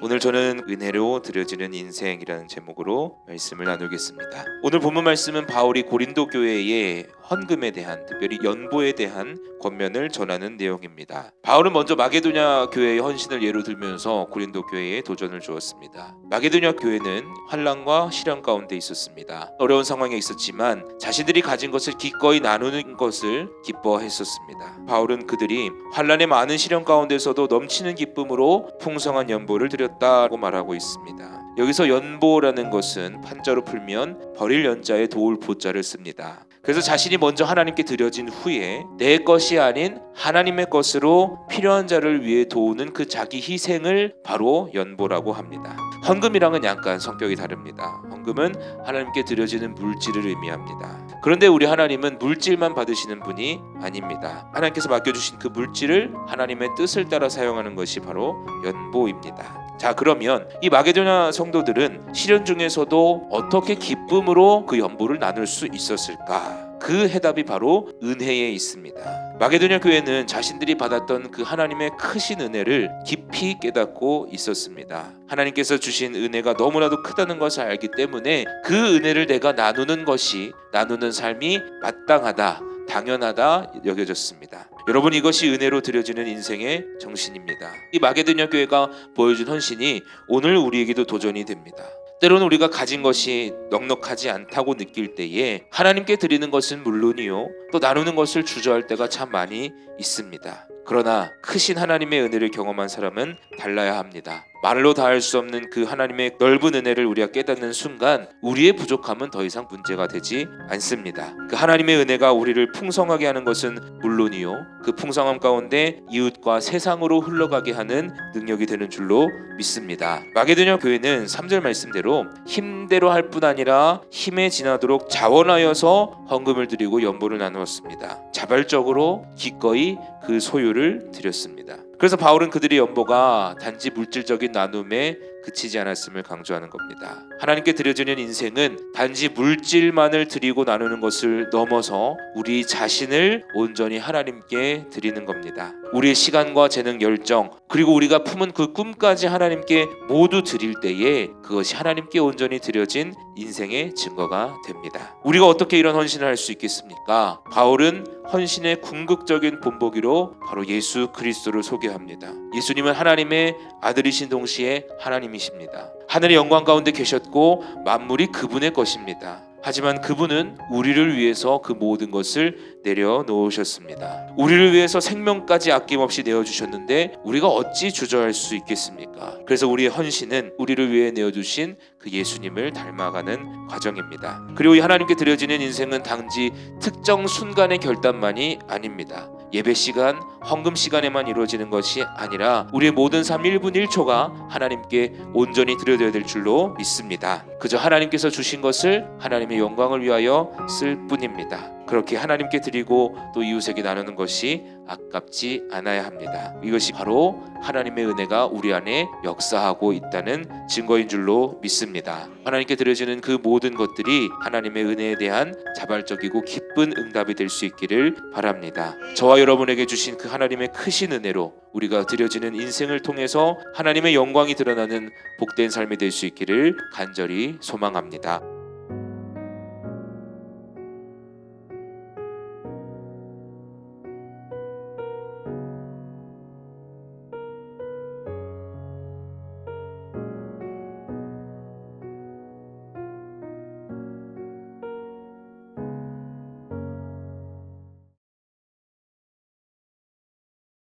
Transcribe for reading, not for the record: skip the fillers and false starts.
오늘 저는 은혜로 드려지는 인생이라는 제목으로 말씀을 나누겠습니다. 오늘 본문 말씀은 바울이 고린도 교회의 헌금에 대한, 특별히 연보에 대한 권면을 전하는 내용입니다. 바울은 먼저 마게도냐 교회의 헌신을 예로 들면서 고린도 교회에 도전을 주었습니다. 마게도냐 교회는 환난과 시련 가운데 있었습니다. 어려운 상황에 있었지만 자신들이 가진 것을 기꺼이 나누는 것을 기뻐했었습니다. 바울은 그들이 환난의 많은 시련 가운데서도 넘치는 기쁨으로 풍성한 연보를 드렸다고 말하고 있습니다. 여기서 연보라는 것은 판자로 풀면 버릴 연자에 도울 보자를 씁니다. 그래서 자신이 먼저 하나님께 드려진 후에 내 것이 아닌 하나님의 것으로 필요한 자를 위해 도우는 그 자기 희생을 바로 연보라고 합니다. 헌금이랑은 약간 성격이 다릅니다. 헌금은 하나님께 드려지는 물질을 의미합니다. 그런데 우리 하나님은 물질만 받으시는 분이 아닙니다. 하나님께서 맡겨주신 그 물질을 하나님의 뜻을 따라 사용하는 것이 바로 연보입니다. 자, 그러면 이 마게도냐 성도들은 시련 중에서도 어떻게 기쁨으로 그 연보를 나눌 수 있었을까? 그 해답이 바로 은혜에 있습니다. 마게도냐 교회는 자신들이 받았던 그 하나님의 크신 은혜를 깊이 깨닫고 있었습니다. 하나님께서 주신 은혜가 너무나도 크다는 것을 알기 때문에 그 은혜를 내가 나누는 것이, 나누는 삶이 마땅하다, 당연하다 여겨졌습니다. 여러분, 이것이 은혜로 드려지는 인생의 정신입니다. 이 마게도냐 교회가 보여준 헌신이 오늘 우리에게도 도전이 됩니다. 때로는 우리가 가진 것이 넉넉하지 않다고 느낄 때에 하나님께 드리는 것은 물론이요, 또 나누는 것을 주저할 때가 참 많이 있습니다. 그러나 크신 하나님의 은혜를 경험한 사람은 달라야 합니다. 말로 다할 수 없는 그 하나님의 넓은 은혜를 우리가 깨닫는 순간 우리의 부족함은 더 이상 문제가 되지 않습니다. 그 하나님의 은혜가 우리를 풍성하게 하는 것은 물론이요, 그 풍성함 가운데 이웃과 세상으로 흘러가게 하는 능력이 되는 줄로 믿습니다. 마게도냐 교회는 3절 말씀대로 힘대로 할 뿐 아니라 힘에 지나도록 자원하여서 헌금을 드리고 연보를 나누었습니다. 자발적으로 기꺼이 그 소유를 드렸습니다. 그래서 바울은 그들의 연보가 단지 물질적인 나눔에 그치지 않았음을 강조하는 겁니다. 하나님께 드려지는 인생은 단지 물질만을 드리고 나누는 것을 넘어서 우리 자신을 온전히 하나님께 드리는 겁니다. 우리의 시간과 재능, 열정, 그리고 우리가 품은 그 꿈까지 하나님께 모두 드릴 때에 그것이 하나님께 온전히 드려진 인생의 증거가 됩니다. 우리가 어떻게 이런 헌신을 할 수 있겠습니까? 바울은 헌신의 궁극적인 본보기로 바로 예수 그리스도를 소개합니다. 예수님은 하나님의 아들이신 동시에 하나님이십니다. 하늘의 영광 가운데 계셨고 만물이 그분의 것입니다. 하지만 그분은 우리를 위해서 그 모든 것을 내려놓으셨습니다. 우리를 위해서 생명까지 아낌없이 내어주셨는데 우리가 어찌 주저할 수 있겠습니까? 그래서 우리의 헌신은 우리를 위해 내어주신 그 예수님을 닮아가는 과정입니다. 그리고 이 하나님께 드려지는 인생은 단지 특정 순간의 결단만이 아닙니다. 예배 시간, 헌금 시간에만 이루어지는 것이 아니라 우리의 모든 삶 1분 1초가 하나님께 온전히 드려져야 될 줄로 믿습니다. 그저 하나님께서 주신 것을 하나님의 영광을 위하여 쓸 뿐입니다. 그렇게 하나님께 드리고 또 이웃에게 나누는 것이 아깝지 않아야 합니다. 이것이 바로 하나님의 은혜가 우리 안에 역사하고 있다는 증거인 줄로 믿습니다. 하나님께 드려지는 그 모든 것들이 하나님의 은혜에 대한 자발적이고 기쁜 응답이 될 수 있기를 바랍니다. 저와 여러분에게 주신 그 하나님의 크신 은혜로 우리가 드려지는 인생을 통해서 하나님의 영광이 드러나는 복된 삶이 될 수 있기를 간절히 소망합니다.